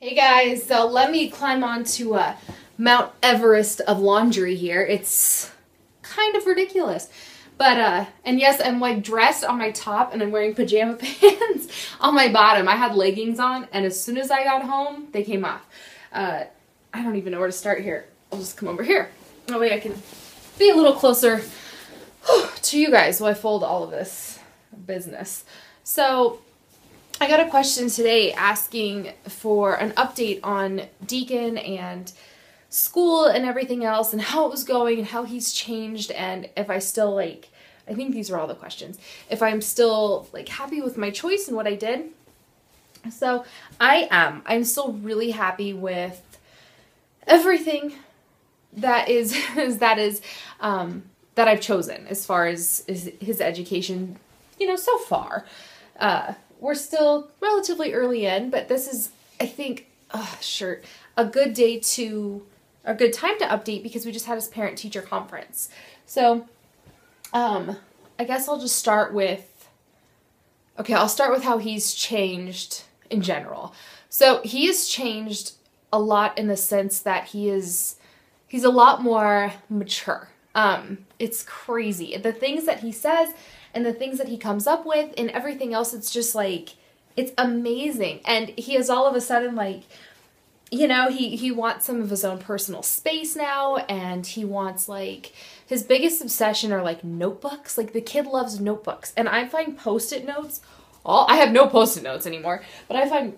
Hey guys, so let me climb onto Mount Everest of laundry here. It's kind of ridiculous. But, and yes, I'm like dressed on my top and I'm wearing pajama pants on my bottom. I had leggings on and as soon as I got home, they came off. I don't even know where to start here. I'll just come over here. That way I can be a little closer to you guys while I fold all of this business. So, I got a question today asking for an update on Deacon and school and everything else and how it was going and how he's changed and if I still I think these are all the questions, if I'm still happy with my choice and what I did. So I am. I'm still really happy with everything that that I've chosen as far as his education, so far. We're still relatively early in, but this is, I think, a good time to update because we just had his parent-teacher conference. So, I guess I'll just start with, I'll start with how he's changed in general. So, he has changed a lot in the sense that he's a lot more mature. It's crazy. The things that he says and the things that he comes up with and everything else, it's just it's amazing. And he is all of a sudden he wants some of his own personal space now, and he wants his biggest obsession are notebooks. The kid loves notebooks. And I find post-it notes, I have no post-it notes anymore, but I find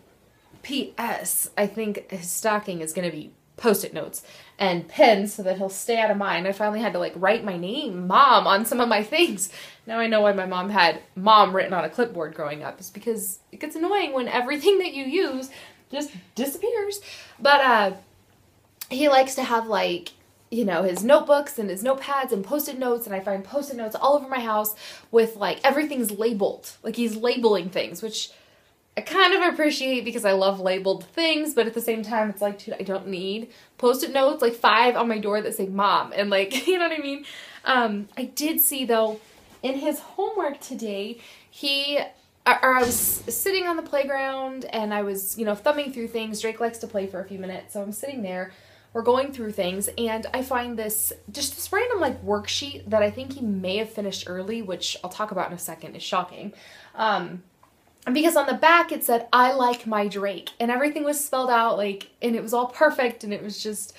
P.S. I think his stocking is going to be post-it notes and pens so that he'll stay out of mine. I finally had to write my name, Mom, on some of my things. Now I know why my mom had Mom written on a clipboard growing up. It's because it gets annoying when everything that you use just disappears. But he likes to have his notebooks and his notepads and post-it notes, and I find post-it notes all over my house with everything's labeled. He's labeling things, which I kind of appreciate because I love labeled things, but at the same time, it's dude, I don't need post-it notes, 5 on my door that say Mom, and you know what I mean? I did see, though, in his homework today, I was sitting on the playground, and I was, thumbing through things. Drake likes to play for a few minutes, so I'm sitting there, we're going through things, and I find this random, worksheet that I think he may have finished early, which I'll talk about in a second, is shocking. Because on the back it said, I like my Drake, and everything was spelled out, and it was all perfect, and it was just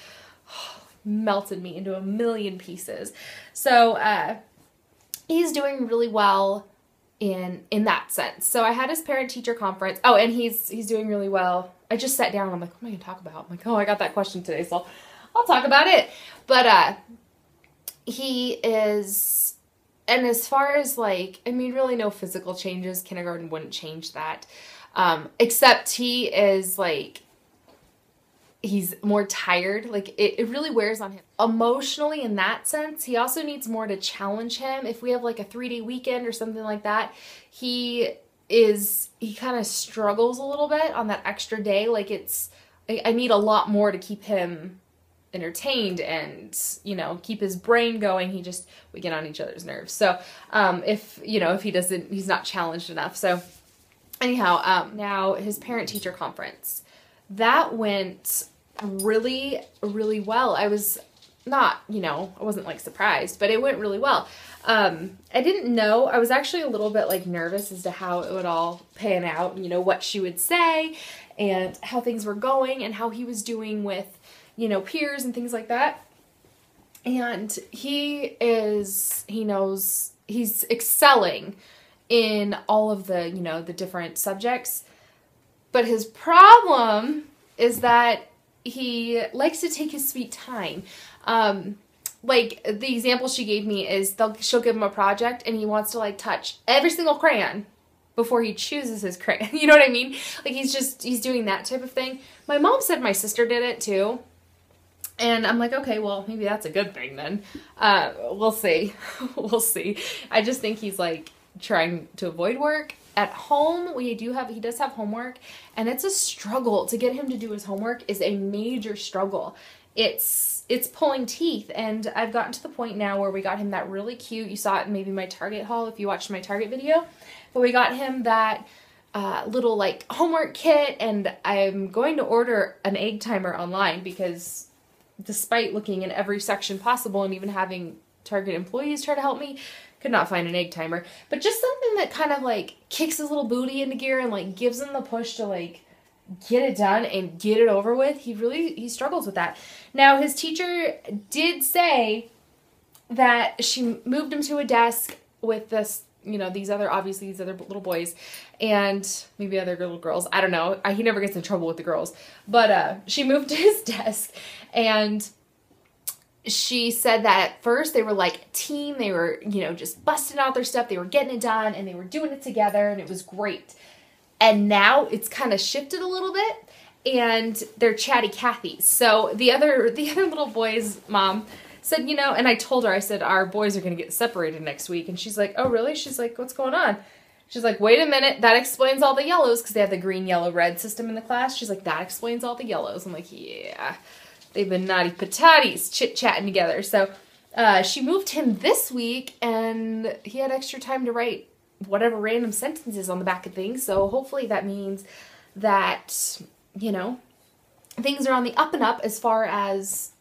melted me into a million pieces. So, he's doing really well in that sense. So I had his parent-teacher conference. Oh, and he's doing really well. I just sat down and I'm what am I going to talk about? I'm I got that question today, so I'll talk about it. But, he is... And as far as really no physical changes, kindergarten wouldn't change that. Except he is he's more tired. It really wears on him. Emotionally in that sense, he also needs more to challenge him. If we have a 3-day weekend or something like that, he kind of struggles a little bit on that extra day. I need a lot more to keep him entertained and keep his brain going. We get on each other's nerves. So if he's not challenged enough. So anyhow, now his parent-teacher conference, that went really, really well. I was not, I wasn't surprised, but it went really well. I didn't know. I was actually a little bit nervous as to how it would all pan out, what she would say and how things were going and how he was doing with peers and things like that. And he knows he's excelling in all of the, the different subjects. But his problem is that he likes to take his sweet time. The example she gave me is she'll give him a project and he wants to touch every single crayon before he chooses his crayon. You know what I mean? He's doing that type of thing. My mom said my sister did it too. And I'm okay, well, maybe that's a good thing then. We'll see. We'll see. I just think he's trying to avoid work. At home, he does have homework, and it's a struggle. To get him to do his homework is a major struggle. It's pulling teeth, and I've gotten to the point now where we got him that really cute, you saw it in maybe my Target haul if you watched my Target video, but we got him that little like homework kit, and I'm going to order an egg timer online because despite looking in every section possible and even having Target employees try to help me, could not find an egg timer. But just something that kind of like kicks his little booty into gear and like gives him the push to like get it done and get it over with. He struggles with that. Now, his teacher did say that she moved him to a desk with this, you know, these other little boys and maybe other little girls. I don't know. He never gets in trouble with the girls. But she moved to his desk, and she said that at first they were like a team. They were, you know, just busting out their stuff. They were getting it done, and they were doing it together, and it was great. And now it's kind of shifted a little bit, and they're chatty Cathys. So the other little boy's mom said, you know, and I told her, I said, our boys are going to get separated next week. And she's like, oh, really? She's like, what's going on? She's like, wait a minute. That explains all the yellows, because they have the green, yellow, red system in the class. She's like, that explains all the yellows. I'm like, yeah, they've been naughty patatis chit-chatting together. So she moved him this week, and he had extra time to write whatever random sentences on the back of things. So hopefully that means that, you know, things are on the up and up as far as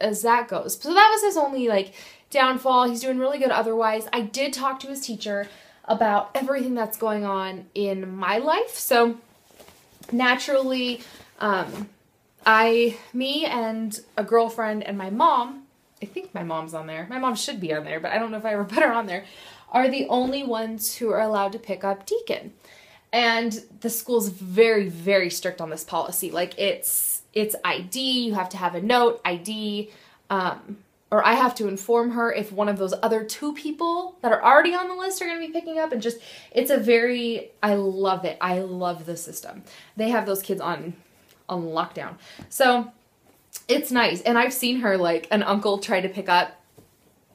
that goes. So that was his only like downfall. He's doing really good otherwise. I did talk to his teacher about everything that's going on in my life. So naturally, me and a girlfriend and my mom, I think my mom's on there. My mom should be on there, but I don't know if I ever put her on there, are the only ones who are allowed to pick up Deacon. And the school's very, very strict on this policy. Like it's ID, you have to have a note, ID, or I have to inform her if one of those other 2 people that are already on the list are going to be picking up. And just, it's a very, I love it. I love the system. They have those kids on lockdown. So it's nice. And I've seen her, like an uncle try to pick up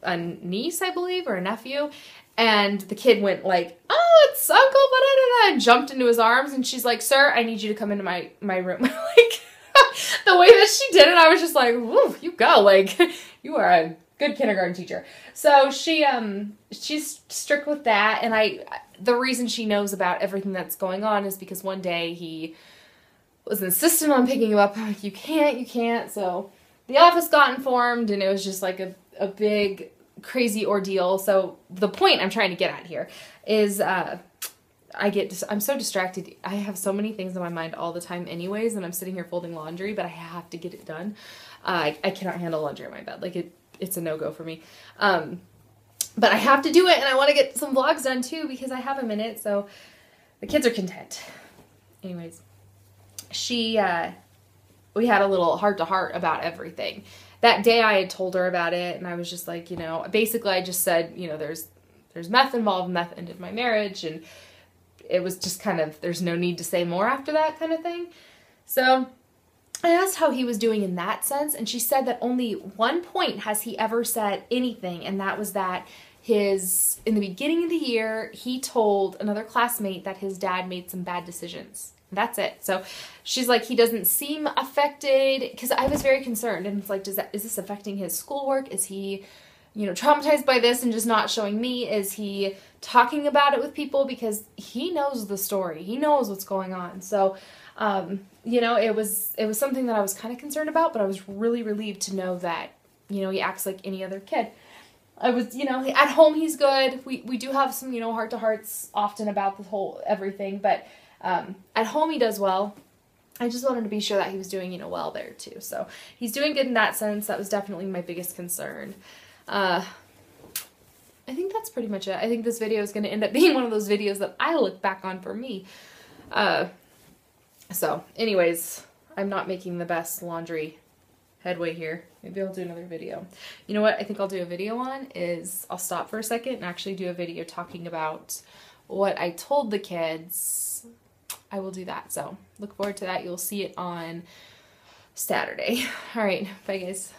a niece, I believe, or a nephew. And the kid went like, oh, it's Uncle, blah, and jumped into his arms. And she's like, sir, I need you to come into my room. Like, the way that she did it, I was just like, woo, you go. Like, you are a good kindergarten teacher. So she's strict with that. And the reason she knows about everything that's going on is because one day he was insistent on picking him up. Like, you can't. So the office got informed, and it was just like a big crazy ordeal. So the point I'm trying to get at here is I'm so distracted. I have so many things in my mind all the time anyways, and I'm sitting here folding laundry, but I have to get it done. I cannot handle laundry in my bed. Like it's a no-go for me. But I have to do it, and I want to get some vlogs done too because I have a minute, so the kids are content. Anyways, we had a little heart-to-heart about everything. That day I had told her about it, and I was just like, you know, basically I just said, you know, there's meth involved, meth ended my marriage, and it was just kind of, there's no need to say more after that kind of thing. So I asked how he was doing in that sense, and she said that only one point has he ever said anything, and that was that in the beginning of the year, he told another classmate that his dad made some bad decisions. That's it. So she's like, he doesn't seem affected, because I was very concerned, and it's like, is this affecting his schoolwork? Is he, you know, traumatized by this and just not showing me? Is he talking about it with people? Because he knows the story. He knows what's going on. So, you know, it was something that I was kind of concerned about, but I was really relieved to know that, you know, he acts like any other kid. I was, you know, at home he's good. We do have some, you know, heart-to-hearts often about the whole everything, but at home he does well. I just wanted to be sure that he was doing, you know, well there too. So he's doing good in that sense. That was definitely my biggest concern. I think that's pretty much it. I think this video is going to end up being one of those videos that I look back on for me. So anyways, I'm not making the best laundry headway here. Maybe I'll do another video. You know what I think I'll do a video on is I'll stop for a second and actually do a video talking about what I told the kids. I will do that. So look forward to that. You'll see it on Saturday. All right. Bye guys.